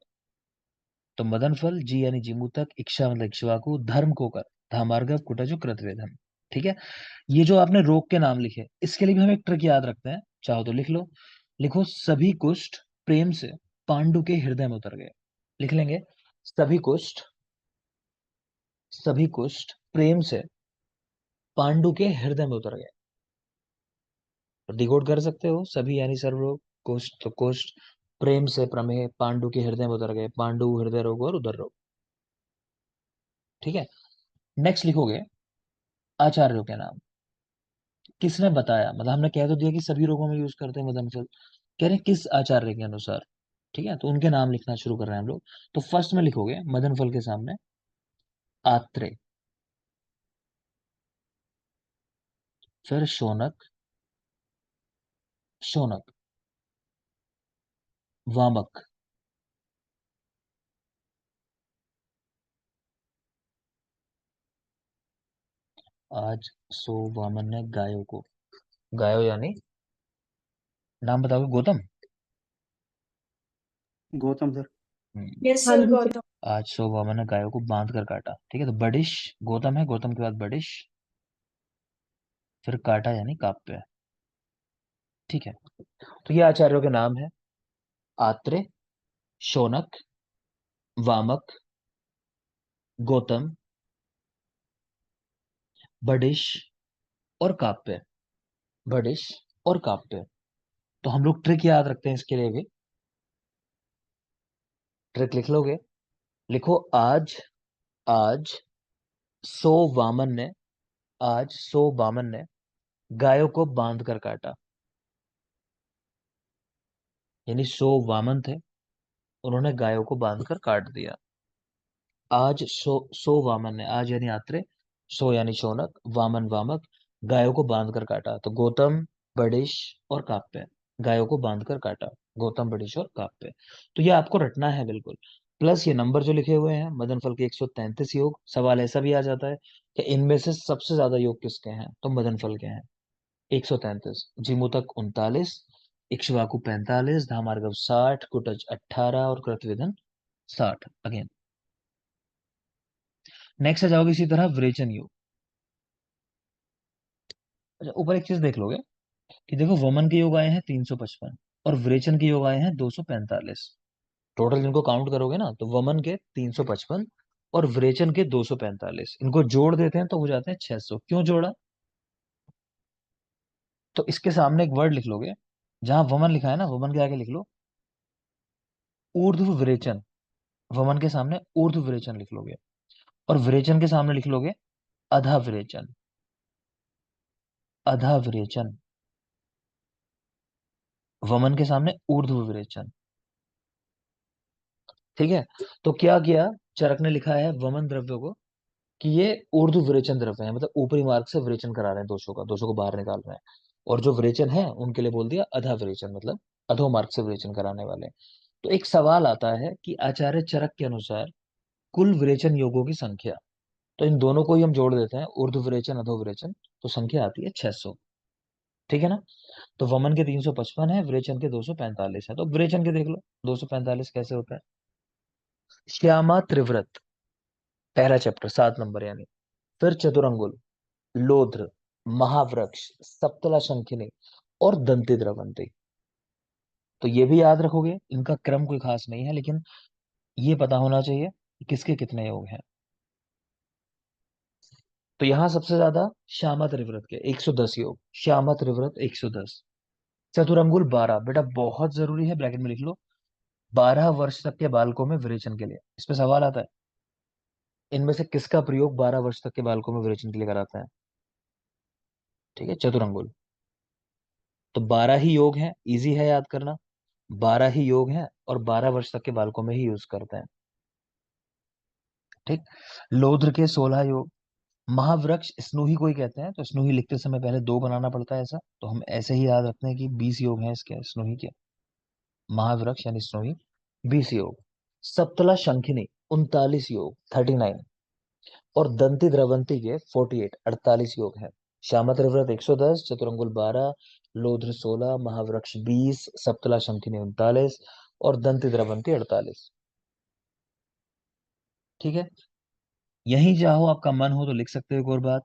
A: तो मदन फल जी यानी जीमूतक, इच्छा मतलब इक्ष्वाकु, धर्म को कर, धामार्ग कुटज कृतवेधन, ठीक है। ये जो आपने रोग के नाम लिखे, इसके लिए भी हम एक ट्रिक याद रखते हैं, चाहो तो लिख लो। लिखो सभी कुष्ठ प्रेम से पांडु के हृदय में उतर गए। लिख लेंगे सभी कुष्ठ प्रेम से पांडु के हृदय में उतर गए। तो डिकोड कर सकते हो, सभी यानी सर्व रोग, कुष्ठ तो कुष्ठ, प्रेम से प्रमेह, पांडु के हृदय में उतर गए, पांडु हृदय रोग और उदर रोग, ठीक है। नेक्स्ट लिखोगे आचार्यों के नाम, किसने बताया, मतलब हमने कह तो दिया कि सभी रोगों में यूज करते हैं मदन फल, कह रहे हैं किस आचार्य के अनुसार, ठीक है। तो उनके नाम लिखना शुरू कर रहे हैं हम लोग। तो फर्स्ट में लिखोगे मदन फल के सामने आत्रे, फिर शौनक, शौनक, वामक, आज सो वामन ने गायों को, गायो यानी, नाम बताओगे, गौतम।
C: गौतम सर।
B: यस हाँ सर, जी सर। गौतम।
A: आज सो वामन ने गायों को बांध कर काटा, ठीक है। तो बडिश गौतम है, गौतम के बाद बडिश, फिर काटा यानी काप्य, ठीक है। तो ये आचार्यों के नाम है, आत्रे, शौनक, वामक, गौतम, बडिश और काप्य, बडिश और काप्य। तो हम लोग ट्रिक याद रखते हैं इसके लिए भी, ट्रिक लिख लोगे। लिखो आज, आज सो वामन ने, आज सो वामन ने गायों को बांध कर काटा, यानी सो वामन थे, उन्होंने गायों को बांध कर काट दिया। आज सो वामन ने, आज यानी आत्रे, सो यानी शौनक, वामन वामक, गायों को बांध कर काटा, तो गौतम, बडिश और काप्य, गायों को बांध कर काटा, गौतम, बडिश और काप्य। तो ये आपको रटना है बिल्कुल, प्लस ये नंबर जो लिखे हुए हैं, मदन फल के 133 योग। सवाल ऐसा भी आ जाता है कि इनमें से सबसे ज्यादा योग किसके हैं, तो मदन फल के हैं 133, जीमूतक 39, इक्ष्वाकु 45, धामार्गव 60, कुटज 18 और कृतवेधन 60। अगेन नेक्स्ट आ जाओगे इसी तरह विरेचन योग। अच्छा, ऊपर एक चीज देख लोगे कि देखो वमन के योग आए हैं 355 और विरेचन के योग आए हैं 245। टोटल इनको काउंट करोगे ना, तो वमन के 355 और विरेचन के 245, इनको जोड़ देते हैं तो हो जाते हैं 600। क्यों जोड़ा, तो इसके सामने एक वर्ड लिख लोगे, जहां वमन लिखा है ना, वमन के आगे लिख लो ऊर्ध्व विरेचन। वमन के सामने ऊर्ध्व विरेचन लिख लोगे, और विरेचन के सामने लिख लोगे अधा विरेचन। अधा विरेचन, वमन के सामने ऊर्ध्व विरेचन। ठीक है। तो क्या किया, चरक ने लिखा है वमन द्रव्य को कि ये ऊर्ध्व विरेचन द्रव्य है, मतलब ऊपरी मार्ग से विरेचन करा रहे हैं दोषों का, दोषों को बाहर निकाल रहे हैं। और जो विरेचन है उनके लिए बोल दिया अधा विरेचन, मतलब अधो मार्ग से विरेचन कराने वाले। तो एक सवाल आता है कि आचार्य चरक के अनुसार कुल विरेचन योगों की संख्या। तो इन दोनों को ही हम जोड़ देते हैं, ऊर्ध्व विरेचन अधो विरेचन, तो संख्या आती है 600। ठीक है ना। तो वमन के 355 है, विरेचन के 245 है। तो विरेचन के देख लो 245 कैसे होता है। श्यामा त्रिव्रत, पहला चैप्टर 7 नंबर यानी। फिर चतुरंगुल, लोध्र, महावृक्ष, सप्तला शंखिनी और दंती द्रवंती। तो ये भी याद रखोगे, इनका क्रम कोई खास नहीं है, लेकिन ये पता होना चाहिए कि किसके कितने योग हैं। तो यहां सबसे ज्यादा श्यामा त्रिव्रत के 110 योग, श्यामा त्रिव्रत 110। चतुरंगुल 12, बेटा बहुत जरूरी है, ब्रैकेट में लिख लो, 12 वर्ष तक के बालकों में विरेचन के लिए। इस पे सवाल आता है, इनमें से किसका प्रयोग 12 वर्ष तक के बालकों में विरेचन के लिए कराता है। ठीक है, चतुरंगुल। तो 12 ही योग हैं, इजी है याद करना। 12 ही योग हैं और 12 वर्ष तक के बालकों में ही यूज करते हैं। ठीक। लोध्र के 16 योग। महावृक्ष स्नूही कोई कहते हैं, तो स्नूही लिखते समय पहले 2 बनाना पड़ता है ऐसा, तो हम ऐसे ही याद रखते हैं कि 20 योग हैं इसके स्नूही के। महावृक्ष यानी स्नूही 20 योग। सप्तला शंखिनी 39 योग, 39। और दंती द्रवंती के 48, 48 योग है। श्यामा त्रिव्रत 110, चतुरंगुल 12, लोध्र 16, महावृक्ष 20, सप्तला शंखिनी 39 और दंती द्रवंती 48। ठीक है। यहीं चाहो आपका मन हो तो लिख सकते हो एक और बात,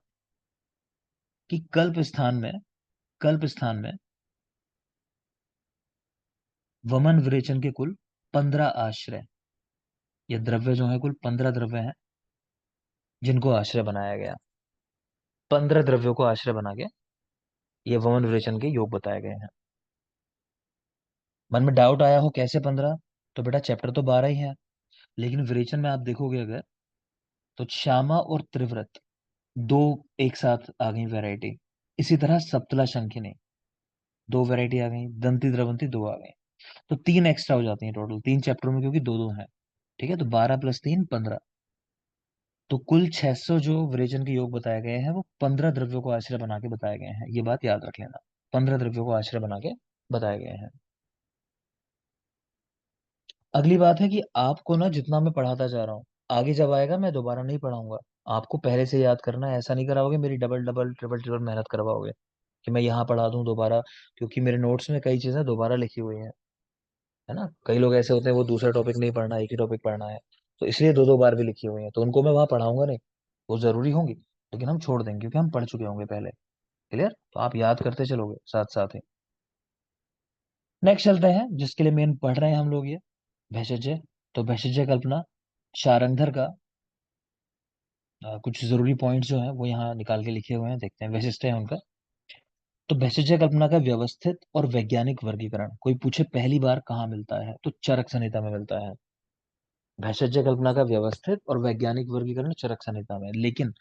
A: कि कल्प स्थान में वमन विरेचन के कुल 15 आश्रय, ये द्रव्य जो है कुल 15 द्रव्य हैं जिनको आश्रय बनाया गया। 15 द्रव्यों को आश्रय बना के ये वमन विरेचन के योग बताए गए हैं। मन में डाउट आया हो कैसे 15, तो बेटा चैप्टर तो 12 ही है, लेकिन विरेचन में आप देखोगे अगर, तो श्यामा और त्रिव्रत दो एक साथ आ गई वैरायटी। इसी तरह सप्तला शंखिनी 2 वैरायटी आ गई, दंती द्रवंती 2 आ गई। तो 3 एक्स्ट्रा हो जाती हैं टोटल 3 चैप्टरों में, क्योंकि 2-2 हैं। ठीक है, तो 12 + 3 15। तो कुल 600 जो विरेचन के योग बताए गए हैं वो 15 द्रव्यों को आश्रय बना के बताए गए हैं, ये बात याद रख लेना। 15 द्रव्यों को आश्रय बना के बताए गए हैं। अगली बात है कि आपको ना जितना मैं पढ़ाता जा रहा हूँ, आगे जब आएगा मैं दोबारा नहीं पढ़ाऊंगा। आपको पहले से याद करना है, ऐसा नहीं कराओगे मेरी डबल डबल ट्रिपल ट्रिपल मेहनत करवाओगे कि मैं यहाँ पढ़ा दूं दोबारा। क्योंकि मेरे नोट्स में कई चीजें दोबारा लिखी हुई हैं, है ना। कई लोग ऐसे होते हैं वो दूसरा टॉपिक नहीं पढ़ना, एक ही टॉपिक पढ़ना है, तो इसलिए 2-2 बार भी लिखी हुई है, तो उनको मैं वहां पढ़ाऊंगा नहीं। वो जरूरी होंगी, लेकिन हम छोड़ देंगे क्योंकि हम पढ़ चुके होंगे पहले। क्लियर, तो आप याद करते चलोगे साथ साथ ही। नेक्स्ट चलते हैं, जिसके लिए मेन पढ़ रहे हैं हम लोग, ये भैषज्य। तो भैषज्य कल्पना शारंगधर का कुछ जरूरी पॉइंट्स जो हैं वो यहाँ निकाल के लिखे हुए हैं, देखते हैं वैशिष्ट है उनका। तो भैषज्य कल्पना का व्यवस्थित और वैज्ञानिक वर्गीकरण, कोई पूछे पहली बार कहाँ मिलता है, तो चरक संहिता में मिलता है। भैषज्य कल्पना का व्यवस्थित और वैज्ञानिक वर्गीकरण चरक संहिता में। लेकिन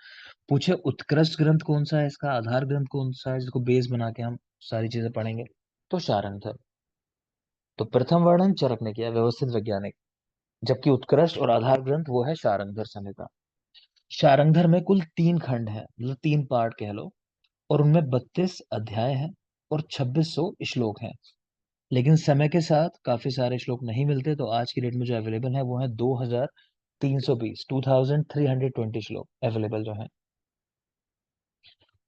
A: पूछे उत्कृष्ट ग्रंथ कौन सा है, इसका आधार ग्रंथ कौन सा है जिसको बेस बना के हम सारी चीजें पढ़ेंगे, तो शारंगधर। तो प्रथम वर्णन चरक ने किया, व्यवस्थित वैज्ञानिक, जबकि उत्कृष्ट और आधार ग्रंथ वो है शारंगधर संहिता। शारंगधर में कुल 3 खंड हैं, मतलब 3 पार्ट कह लो, और उनमें 32 अध्याय हैं और 2600 श्लोक हैं। लेकिन समय के साथ काफी सारे श्लोक नहीं मिलते, तो आज की डेट में जो अवेलेबल है वो है 2320, 2320 श्लोक अवेलेबल जो है।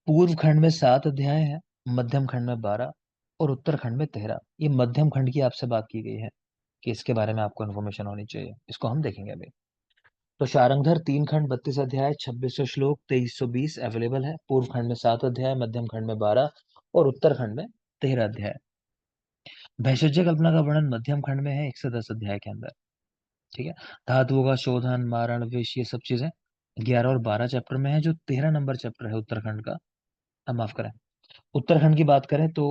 A: पूर्व खंड में 7 अध्याय हैं, मध्यम खंड में 12 और उत्तर खंड में 13। ये मध्यम खंड की आपसे बात की गई है कि इसके बारे में आपको इन्फॉर्मेशन होनी चाहिए, इसको हम देखेंगे अभी। तो शारंगधर 3 खंड, 32 अध्याय, 2600 श्लोक, 2320 अवेलेबल है। पूर्व खंड में 7 अध्याय, मध्यम खंड में 12 और उत्तर खंड में 13 अध्याय। भैषज्य कल्पना का वर्णन मध्यम खंड में है 110 अध्याय के अंदर। ठीक है। धातुओं का शोधन, मारण, विष, ये सब चीजें 11 और 12 चैप्टर में है। जो 13 नंबर चैप्टर है उत्तरखंड का, माफ करें, उत्तराखंड की बात करें तो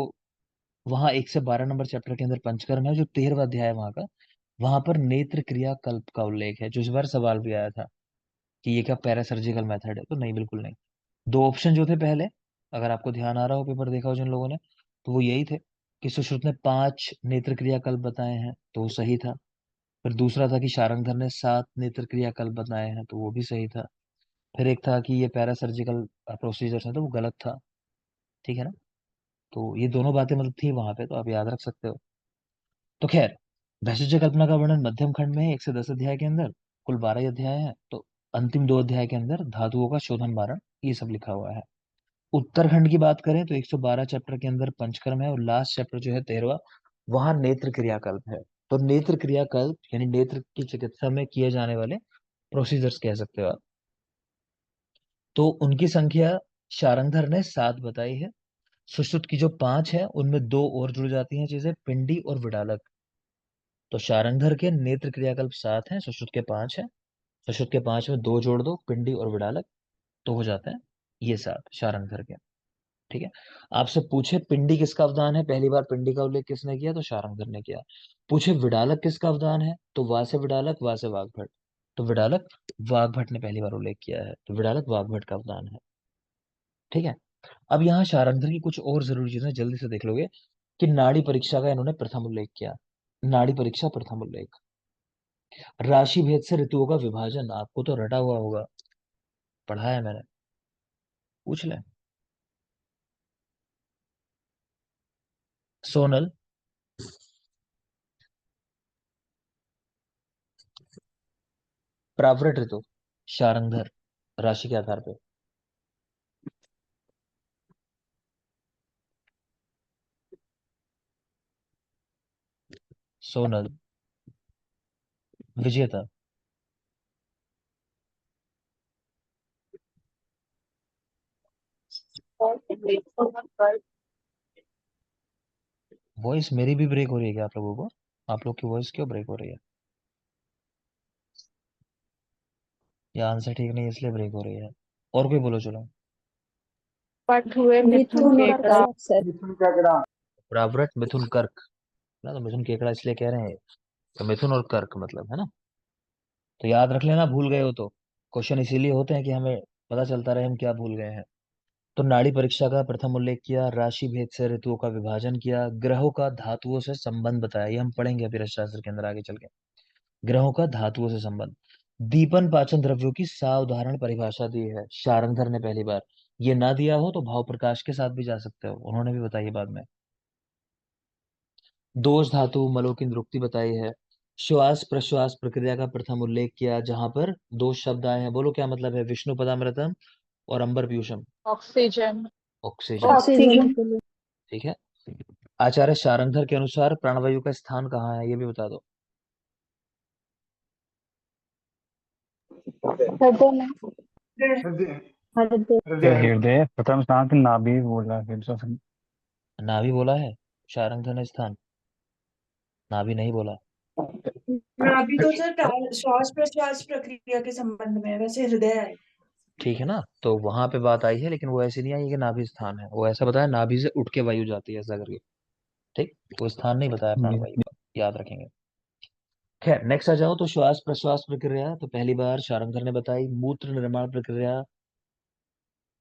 A: वहां 1 से 12 नंबर चैप्टर के अंदर पंचकर्म है, जो 13वां अध्याय है वहां का। वहां पर नेत्र क्रिया कल्प का उल्लेख है, जो इस बार सवाल भी आया था कि ये क्या पैरासर्जिकल मेथड है, तो नहीं, बिल्कुल नहीं। दो ऑप्शन जो थे पहले, अगर आपको ध्यान आ रहा हो, पेपर देखा हो जिन लोगों ने, तो वो यही थे कि सुश्रुत ने 5 नेत्र क्रियाकल्प बताए हैं, तो वो सही था। फिर दूसरा था कि शारंगधर ने 7 नेत्र क्रियाकल्प बताए हैं, तो वो भी सही था। फिर एक था कि ये पैरासर्जिकल प्रोसीजर है, तो वो गलत था। ठीक है ना। तो ये दोनों बातें मतलब थी वहां पे, तो आप याद रख सकते हो। तो खैर, वैशिष्ट कल्पना का वर्णन मध्यम खंड में है, 1 से 10 अध्याय के अंदर। कुल 12 अध्याय हैं, तो अंतिम 2 अध्याय के अंदर धातुओं का शोधन मारण ये सब लिखा हुआ है। उत्तरखंड की बात करें तो 112 चैप्टर के अंदर पंचकर्म है, और लास्ट चैप्टर जो है 13वां, वहां नेत्र क्रियाकल्प है। तो नेत्र क्रियाकल्प यानी नेत्र की चिकित्सा में किए जाने वाले प्रोसीजर्स कह सकते हो आप। तो उनकी संख्या शारंगधर ने 7 बताई है। सुश्रुत की जो 5 है, उनमें 2 और जुड़ जाती हैं चीजें, पिंडी और विडालक। तो शारंगधर के नेत्र क्रियाकल्प 7 हैं, सुश्रुत के 5 हैं। सुश्रुत के 5 में 2 जोड़ दो, पिंडी और विडालक, तो हो जाते हैं ये 7 शारंगधर के। ठीक है। आपसे पूछे पिंडी किसका अवदान है, पहली बार पिंडी का उल्लेख किसने किया, तो शारंगधर ने किया। पूछे विडालक किसका अवदान है, तो वा से विडालक, वा से वाग्भट। तो विडालक वाग्भट ने पहली बार उल्लेख किया है, तो विडालक वाग्भट का अवदान है। ठीक है। अब यहाँ शारंगधर की कुछ और जरूरी चीजें जल्दी से देख लोगे कि नाड़ी परीक्षा का इन्होंने प्रथम उल्लेख किया। नाड़ी परीक्षा प्रथम उल्लेख। राशि भेद से ऋतुओं का विभाजन आपको तो रटा हुआ होगा, पढ़ा है मैंने, पूछ ले। सोनल, प्रावृट ऋतु, शारंगधर, राशि के आधार पे। सोनल, विजेता। वॉइस मेरी भी ब्रेक हो रही है क्या आप लोगों को? आप लोग की वॉइस क्यों ब्रेक हो रही है? या आंसर ठीक नहीं है इसलिए ब्रेक हो रही है? और कोई बोलो चलो।
B: पट हुए मिथुन
E: मिथुन और
B: केकड़ा।
E: कर्क सर।
A: प्रावृट, मिथुन, कर्क। ना, तो मिथुन केकड़ा इसलिए कह रहे हैं, तो मिथुन और कर्क मतलब है ना। तो याद रख लेना, भूल गए हो तो। क्वेश्चन इसीलिए होते हैं कि हमें पता चलता रहे हम क्या भूल गए हैं। तो नाड़ी परीक्षा का प्रथम उल्लेख किया, राशि भेद से ऋतुओं का विभाजन किया, ग्रहों का धातुओं से संबंध बताया, ये हम पढ़ेंगे अभी रसशास्त्र के अंदर आगे चल के। ग्रहों का धातुओं से संबंध। दीपन पाचन द्रव्यों की सावधारण परिभाषा दी है शारंगधर ने पहली बार। ये ना दिया हो तो भाव प्रकाश के साथ भी जा सकते हो, उन्होंने भी बताई है बाद में। दोष धातु मलों की निरुक्ति बताई है। श्वास प्रश्वास प्रक्रिया का प्रथम उल्लेख किया, जहां पर दो शब्द आए हैं, बोलो क्या मतलब है, विष्णु पदामृतम और अंबर पीयूषम।
B: ऑक्सीजन।
A: ऑक्सीजन।
E: ऑक्सीजन के लिए।
A: ठीक है। आचार्य शारंगधर के अनुसार प्राणवायु का स्थान कहाँ है, ये भी बता दो।
E: हृदय में। हृदय।
D: फिर हृदय प्रथम स्थान पे नाभि बोला, फिर
A: नाभि बोला है शारंगधर ने स्थान, नाभि नहीं बोला।
B: नाभि तो सर श्वास प्रश्वास प्रक्रिया के संबंध में है, वैसे हृदय है।
A: ठीक है ना, तो वहां पे बात आई है, लेकिन वो ऐसी नहीं आई है कि नाभि स्थान है, वो ऐसा बताया नाभि से उठ के वायु जाती है ऐसा करके। ठीक, वो स्थान नहीं बताया प्राणवायु का, याद रखेंगे। खैर, नेक्स्ट आ जाओ तो श्वास प्रश्वास प्रक्रिया तो पहली बार शारंगधर ने बताई। मूत्र निर्माण प्रक्रिया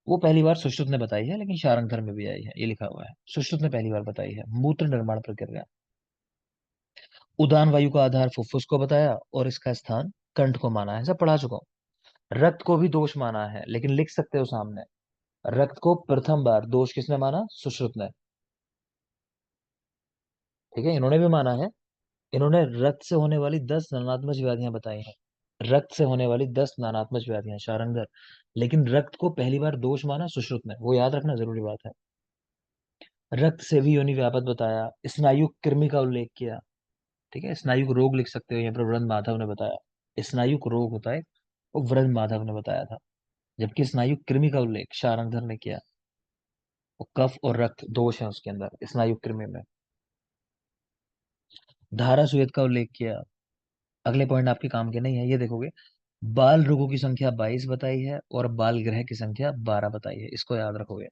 A: वो पहली बार सुश्रुत ने बताई है, लेकिन शारंगधर में भी आई है, ये लिखा हुआ है, सुश्रुत ने पहली बार बताई है मूत्र निर्माण प्रक्रिया। उदान वायु का आधार फुफ्फुस को बताया, और इसका स्थान कंठ को माना है, सब पढ़ा चुका हूं। रक्त को भी दोष माना है, लेकिन लिख सकते हो सामने, रक्त को प्रथम बार दोष किसने माना, सुश्रुत ने। ठीक है, इन्होंने भी माना है। इन्होंने रक्त से होने वाली 10 नानात्मक व्याधियां बताई हैं, रक्त से होने वाली 10 नानात्मक व्याधियां शारंगधर, लेकिन रक्त को पहली बार दोष माना सुश्रुत ने, वो याद रखना जरूरी बात है। रक्त से भी योनि व्यापक बताया, स्नायु कृमि का उल्लेख किया। ठीक है, स्नायु रोग लिख सकते हो, यहाँ पर वृंद माधव ने बताया स्नायु रोग होता है, वो वृंद माधव ने बताया था। जबकि स्नायु कृमि का उल्लेख शारंगधर ने किया, वो कफ और रक्त दोष है उसके अंदर स्नायु कृमि में। धारा सुवेद का उल्लेख किया। अगले पॉइंट आपके काम के नहीं है, ये देखोगे। बाल रोगों की संख्या 22 बताई है, और बाल ग्रह की संख्या 12 बताई है, इसको याद रखोगे।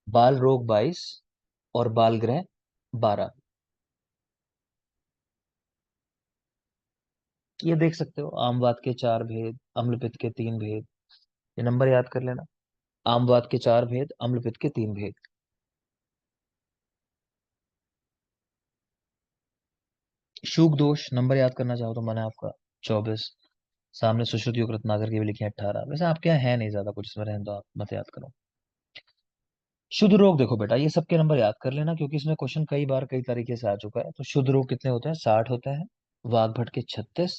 A: बाल रोग 22 और बाल ग्रह 12। ये देख सकते हो, आमवाद के 4 भेद, अम्लपित्त के 3 भेद। ये नंबर याद कर लेना, आमवाद के 4 भेद, अम्लपित्त के 3 भेद। शुक दोष नंबर याद करना चाहो तो मैंने आपका 24, सामने सुश्रुत युग रत्नाकर की भी लिखी है 18। वैसे आपके यहाँ है नहीं ज्यादा कुछ, इसमें रहने दो, आप मत याद करो। शुद्ध रोग देखो बेटा, ये सबके नंबर याद कर लेना क्योंकि इसमें क्वेश्चन कई बार कई तरीके से आ चुका है। तो शुद्ध रोग कितने होते हैं? 60 होते हैं। वाग्भट के 36,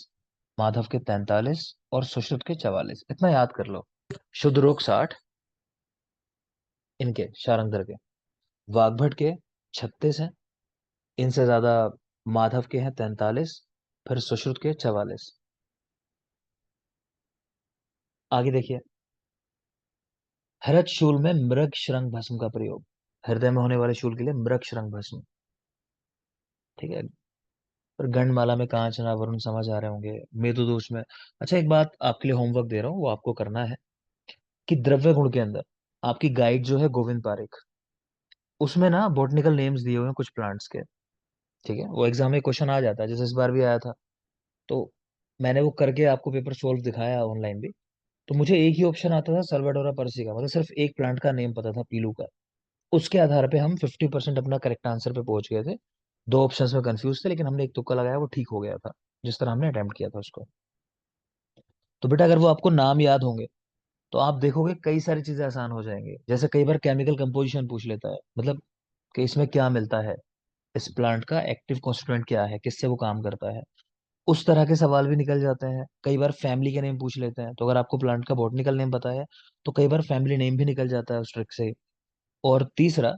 A: माधव के 43 और सुश्रुत के 44। इतना याद कर लो। शुद्ध रोग 60 इनके, शारंगधर के। वाग्भट के 36 हैं, इनसे ज्यादा माधव के हैं 43, फिर सुश्रुत के 44। आगे देखिए, हरत शूल में मृग शृंग भस्म का प्रयोग। हृदय में होने वाले शूल के लिए मृग शृंग भस्म। ठीक है। पर गंडमाला में कांचना वरुण समझ आ रहे होंगे। मेरु दोष में, अच्छा एक बात आपके लिए होमवर्क दे रहा हूँ, वो आपको करना है कि द्रव्य गुण के अंदर आपकी गाइड जो है गोविंद पारेख, उसमें ना बॉटनिकल नेम्स दिए हुए हैं कुछ प्लांट्स के। ठीक है, वो एग्जाम में क्वेश्चन आ जाता है, जैसे इस बार भी आया था। तो मैंने वो करके आपको पेपर सोल्व दिखाया ऑनलाइन भी। तो मुझे एक ही ऑप्शन आता था सल्वाडोरा पर्सिका, मतलब सिर्फ एक प्लांट का नेम पता था पीलू का। उसके आधार पे हम 50% अपना करेक्ट आंसर पे पहुंच गए थे। 2 ऑप्शंस में कंफ्यूज थे, लेकिन हमने एक तुक्का लगाया, वो ठीक हो गया था, जिस तरह हमने अटेम्प्ट किया था उसको। तो बेटा अगर वो आपको नाम याद होंगे तो आप देखोगे कई सारी चीजें आसान हो जाएंगी। जैसे कई बार केमिकल कंपोजिशन पूछ लेता है, मतलब कि इसमें क्या मिलता है, इस प्लांट का एक्टिव कॉन्स्टिट्यूएंट क्या है, किससे वो काम करता है। उस तरह के सवाल भी निकल जाते हैं। कई बार फैमिली के नेम पूछ लेते हैं, तो अगर आपको प्लांट का बॉटनिकल नेम पता है तो कई बार फैमिली नेम भी निकल जाता है उस ट्रिक से। और तीसरा,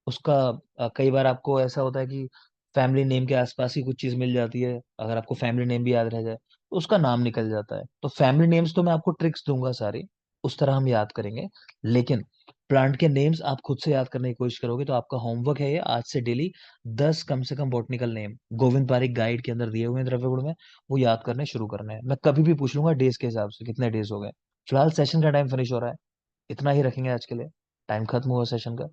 A: उसका कई बार आपको ऐसा होता है कि फैमिली नेम के आसपास ही कुछ चीज मिल जाती है, अगर आपको फैमिली नेम भी याद रह जाए तो उसका नाम निकल जाता है। तो फैमिली नेम्स तो मैं आपको ट्रिक्स दूंगा सारी, उस तरह हम याद करेंगे। लेकिन प्लांट के नेम्स आप खुद से याद करने की कोशिश करोगे तो आपका होमवर्क है ये, आज से डेली 10 कम से कम botanical name Govind Pareek guide के अंदर दिए हुए हैं द्रव्य गुण में, वो याद करने शुरू करने हैं। मैं कभी भी पूछ लूंगा डेज के हिसाब से कितने डेज हो गए। फिलहाल सेशन का टाइम फिनिश हो रहा है, इतना ही रखेंगे आज के लिए। टाइम खत्म हुआ सेशन का।